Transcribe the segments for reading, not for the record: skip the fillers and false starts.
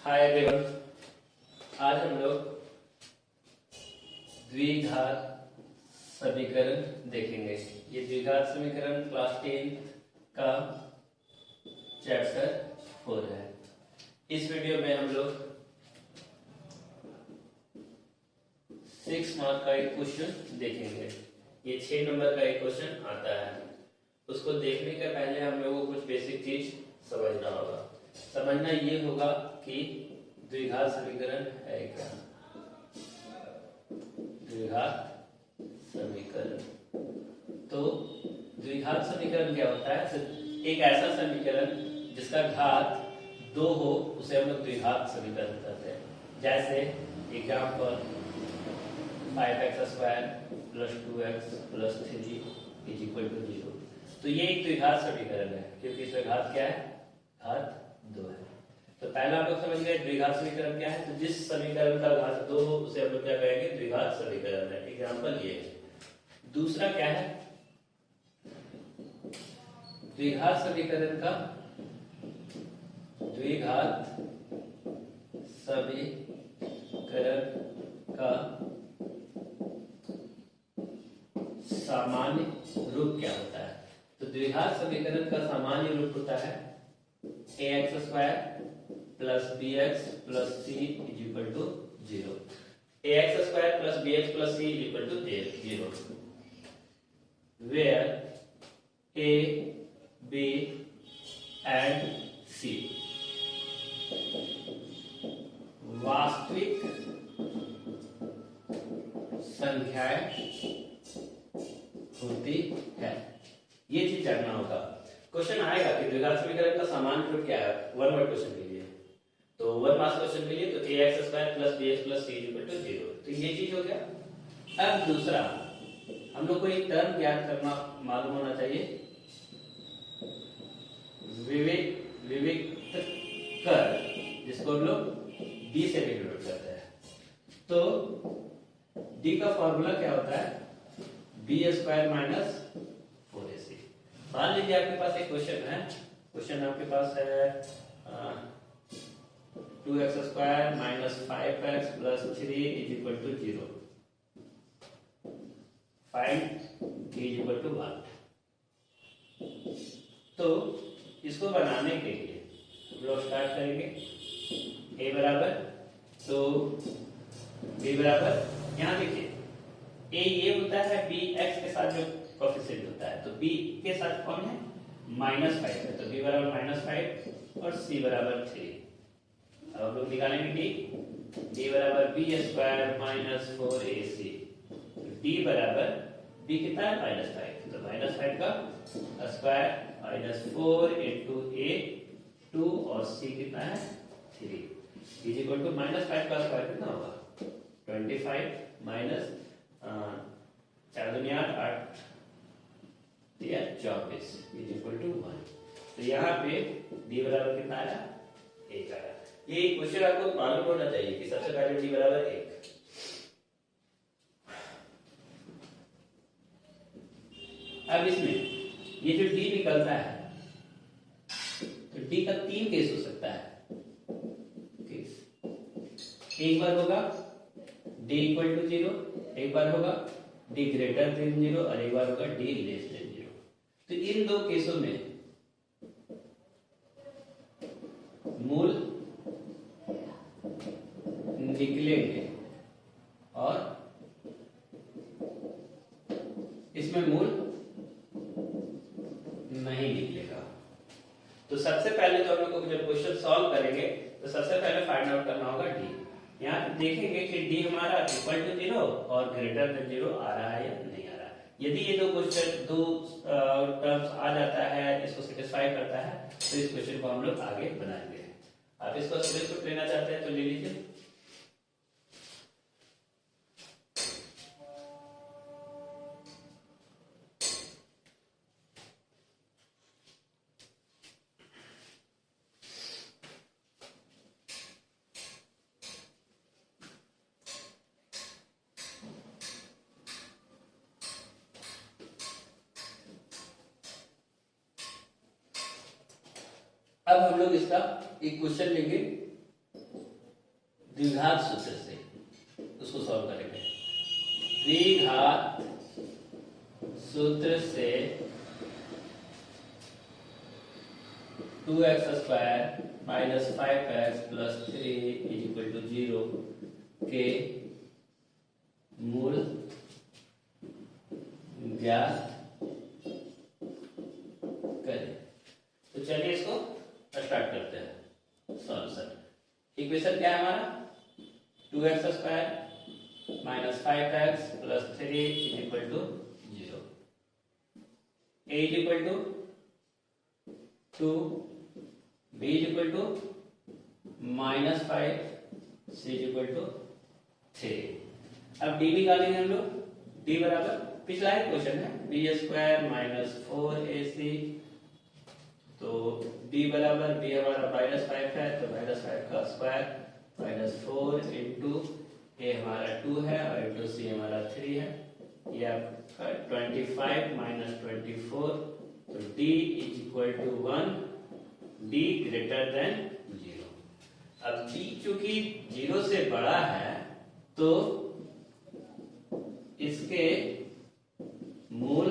Hi everyone. आज हम लोग द्विघात समीकरण देखेंगे। ये द्विघात समीकरण क्लास 10 का चैप्टर 4 है। इस वीडियो में हम लोग 6 मार्क का एक क्वेश्चन देखेंगे। ये 6 नंबर का एक क्वेश्चन आता है। उसको देखने के पहले हम लोगों को कुछ बेसिक चीज समझना होगा। समझना ये होगा कि द्विघात समीकरण है क्या। द्विघात समीकरण, तो द्विघात समीकरण क्या होता है? तो एक ऐसा समीकरण जिसका घात 2 हो उसे हम लोग द्विघात समीकरण कहते हैं। जैसे एग्जाम्पल 5x² + 2x + 3 = 0। तो ये एक द्विघात समीकरण है क्योंकि इसमें घात क्या है? घात 2 है। तो पहला हम लोग समझ गए द्विघात समीकरण क्या है। तो जिस समीकरण का घात 2 हो उसे हम लोग क्या कहेंगे? द्विघात समीकरण है। एग्जाम्पल ये है। दूसरा क्या है? द्विघात समीकरण का द्विघात समीकरण का सामान्य रूप क्या होता है? तो द्विघात समीकरण का सामान्य रूप होता है ax² + bx + c = 0। ax² + bx + c = 0, where a, b and c वास्तविक संख्याएं होती है। ये चीज जानना होगा। क्वेश्चन आएगा कि द्विघात समीकरण का सामान्य रूप क्या है। 1 वर्ड क्वेश्चन के लिए, तो 1 मार्क्स क्वेश्चन के लिए तो ax² + bx + c = 0। तो ये चीज हो गया। अब दूसरा हम लोग को एक टर्म याद करना मालूम होना चाहिए, विविक्त कर, जिसको हम लोग d से डिनोट करते हैं। तो d का फॉर्मूला क्या होता है? b² - 4ac। मान लीजिए आपके पास एक क्वेश्चन है। क्वेश्चन आपके पास है 2x² - 5x + 3 = 0। Find d = 1। तो इसको बनाने के लिए हम लोग स्टार्ट करेंगे। a बराबर, तो b बराबर, यहाँ देखिए a ये होता है b x के साथ जो कोएफिशिएंट होता है, तो b के साथ कौन है? -5 है, तो b बराबर -5 और c बराबर 3। अब हम लोग निकालेंगे d बराबर b² - 4ac। d बराबर b कितना है? -5, तो -5 का स्क्वायर -4 × a 2 और c कितना है? 3 = -5 का स्क्वायर कितना होगा? 25 माइनस 4 दूनी 8 या 24 = 1। तो यहाँ पे d बराबर कितना आया? 1 आया। ये क्वेश्चन आपको मालूम होना चाहिए कि सबसे पहले d बराबर 1। अब इसमें ये जो d निकलता है, तो d का 3 केस हो सकता है। एक बार होगा d = 0, एक बार होगा d > 0 और एक बार होगा d < 0। तो इन दो केसों में मूल निकलेंगे और इसमें मूल नहीं निकलेगा। तो सबसे पहले तो हम लोग को जब क्वेश्चन सॉल्व करेंगे तो सबसे पहले फाइंड आउट करना होगा d। यहाँ देखेंगे कि d हमारा = 0 और > 0 आ रहा है या नहीं आ रहा है। यदि ये दो टर्म्स आ जाता है, इसको सेटिस्फाई करता है, तो इस क्वेश्चन को हम लोग आगे बनाएंगे। आप इसको स्क्रीनशॉट लेना चाहते हैं तो ले लीजिए। अब हम लोग इसका एक क्वेश्चन लेंगे द्विघात सूत्र से उसको सॉल्व करेंगे। द्विघात सूत्र से 2x² minus 5x plus 3 equal to 0 के मूल ज्ञात करें। तो चलिए इसको स्टार्ट करते हैं सॉल्यूशन। इक्वेशन क्या है हमारा? 2x² minus 5x plus 3 equal to 0। a equal to 2, b equal to minus 5, c equal to 3। अब d निकालेंगे हम लोग। d बराबर पिछला ही क्वेश्चन है, b² माइनस 4ac। तो d बराबर b हमारा माइनस 5 है तो माइनस 5 का स्क्वायर माइनस 4 इंटू a हमारा 2 है और इंटू c हमारा 3 है। ये आपका 25 माइनस 24 तो d is equal to 1, d greater than 0। अब d चूंकि 0 से बड़ा है तो इसके मूल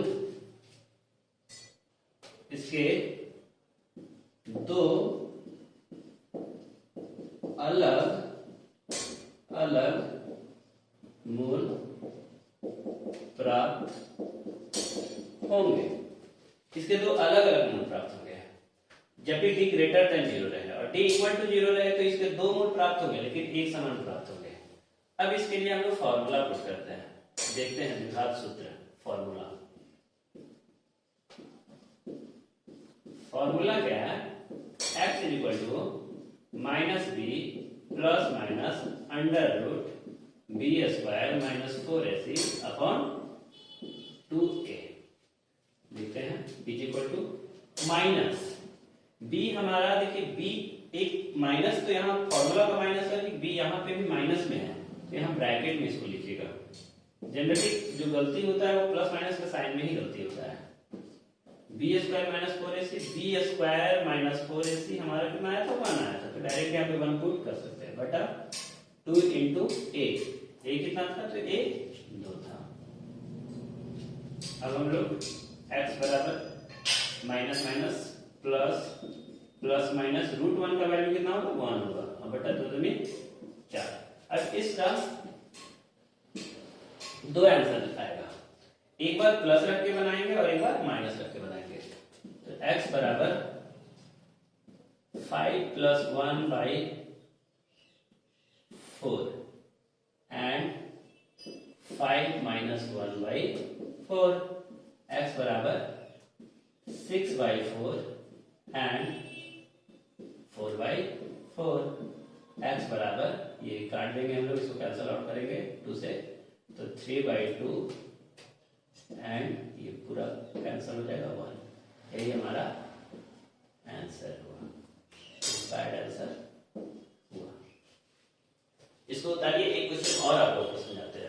इसके दो अलग अलग मूल प्राप्त होंगे। इसके दो अलग अलग मूल प्राप्त होंगे जब भी d ग्रेटर देन 0 रहे और d इक्वल टू 0 रहे तो इसके दो मूल प्राप्त होंगे लेकिन एक समान प्राप्त होंगे। अब इसके लिए हम लोग फॉर्मूला पुट करते हैं, देखते हैं द्विघात सूत्र। फॉर्मूला क्या है? x is equal to minus B plus minus under root b² minus 4ac upon 2a। देखते हैं b equal to minus b हमारा, देखिए b एक माइनस, तो यहाँ फॉर्मूला का माइनस है, b यहाँ पे भी माइनस में है तो यहाँ ब्रैकेट में इसको लिखिएगा। जनरली जो गलती होता है वो प्लस माइनस के साइन में ही गलती होता है। b² minus 4ac, b² minus 4ac हमारा कितना आया था? 1 आया था, तो डायरेक्ट यहाँ पे 1 पुट कर सकते हैं बटा 2 इंटू a कितना था? तो a 2 था। अब हम लोग x बराबर minus minus plus plus minus root 1 का वैल्यू कितना होगा? 1 होगा और बटा 2 दूनी 4। अब इसका दो आंसर दिखाएगा, एक बार प्लस रख के बनाएंगे और एक बार माइनस रख के बनाएंगे। तो x बराबर 5 plus 1 by 4 and 5 minus 1 by 4। x बराबर 6 बाई 4 एंड 4 बाई 4। x बराबर, ये काट देंगे हम लोग, इसको कैंसल आउट करेंगे 2 से, तो 3 बाई 2 एंड ये पूरा कैंसिल हो जाएगा 1। यही हमारा आंसर हुआ, इसका आंसर हुआ। इसको उतारिए, एक क्वेश्चन और आप लोग को समझाते हैं।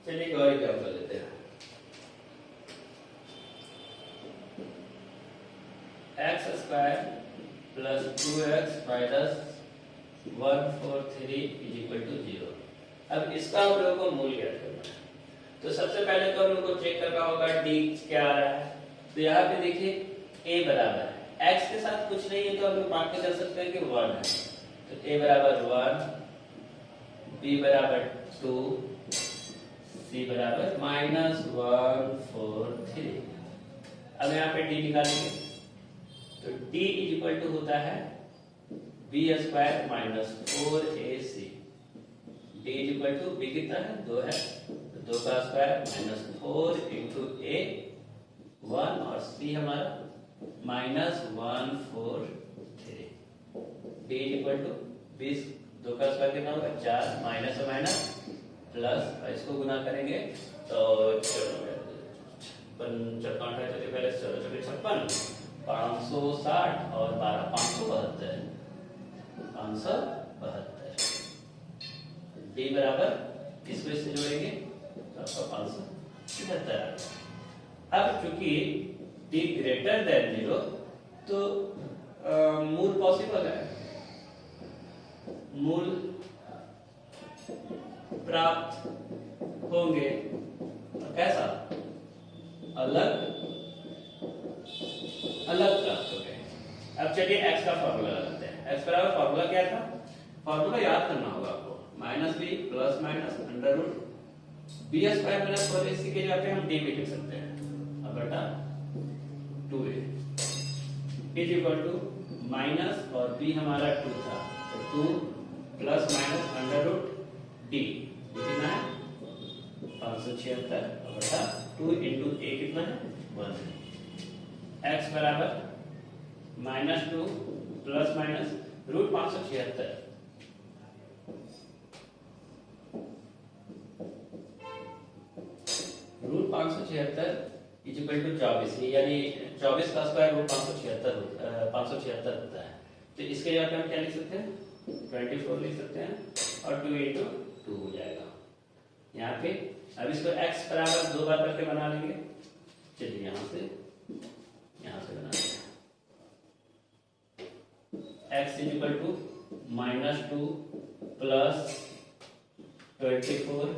चलिए एक और एग्जाम्पल लेते हैं। x² plus 2x minus 143 is equal to 0। अब इसका हम लोगों को मूल ज्ञात करना है, तो सबसे पहले तो हम लोग को चेक करना होगा d क्या आ रहा है। तो यहाँ पे देखिए a बराबर है, x के साथ कुछ नहीं है तो हम लोग मान के चल सकते हैं कि 1 है। तो a बराबर 1, b बराबर 2, c बराबर माइनस 143। अब यहाँ पे d निकालेंगे तो d इज इक्वल टू होता है b² minus 4ac। d is equal to b कितना है? 2 है, तो 2 का स्क्वायर माइनस 4 इंटू a 1 और c हमारा माइनस 143। d इक्वल टू 20 2 का स्क्वायर कितना होगा 4 माइनस और माइनस प्लस और इसको गुना करेंगे तो 56 पहले 56 560 और 12 572 डी बराबर इसको इससे जोड़ेंगे तो आपका 577। अब चूंकि डी ग्रेटर देन 0 तो मूल पॉसिबल है, मूल प्राप्त होंगे। कैसा? अलग अलग प्राप्त हो गए। अब चलिए x का फॉर्मूला लगाते हैं। x बराबर फॉर्मूला क्या था? फॉर्मूला याद करना होगा आपको, minus B plus minus under root B square minus 4ac के जगह पे हम d भी लिख सकते हैं अब बटा 2a is equal to minus और b हमारा 2 था तो 2 plus minus under root D कितना है 576 और बटा 2 इंटू a कितना है 1। x बराबर minus 2 plus minus root 576 root 576 is equal to 24 यानी 24 का स्क्वायर रूट 576 होता है। तो इसके जगह पे हम क्या लिख सकते हैं 24 लिख सकते हैं और 2 इंटू 2 हो जाएगा यहाँ पे। अब इसको x बराबर 2 बार करके बना लेंगे। चलिए यहाँ से बना लेंगे x is equal to minus 2 प्लस 24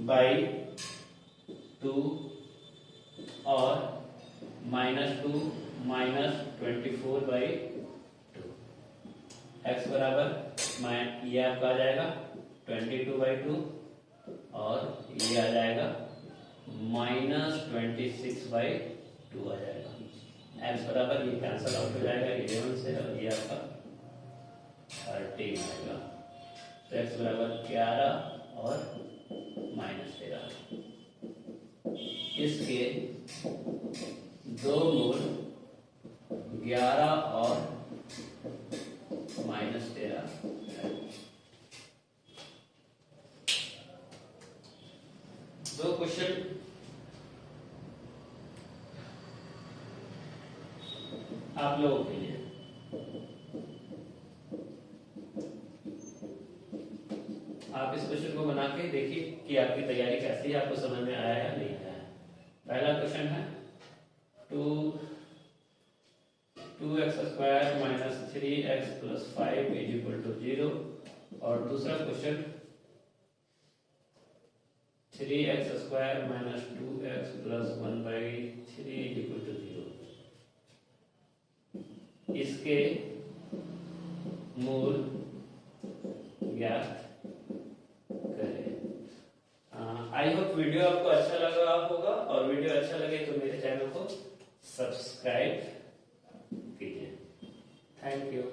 बाई 2 और माइनस 2 माइनस 24 बाई 2 x बराबर ये आपका आ जाएगा 22 बाई 2 और ये आ जाएगा माइनस 26 बाई 2 आ जाएगा। x बराबर ये कैंसल आउट हो जाएगा 11 से और ये आपका 13 आएगा। तो x बराबर 11 और माइनस 13 इसके दो मूल 11 और माइनस 13। दो क्वेश्चन आप लोगों के लिए। आप इस क्वेश्चन को बना के देखिए कि आपकी तैयारी कैसी है, आपको समझ में आया या नहीं आया। पहला क्वेश्चन है 2x square minus 3x plus 5 is equal to 0 और दूसरा question 3x square minus 2x plus 1/3 is equal to 0। इसके मूल ज्ञात करें। आई होप वीडियो आपको अच्छा लगा होगा और वीडियो अच्छा लगे तो मेरे चैनल को सब्सक्राइब कीजिए। Thank you.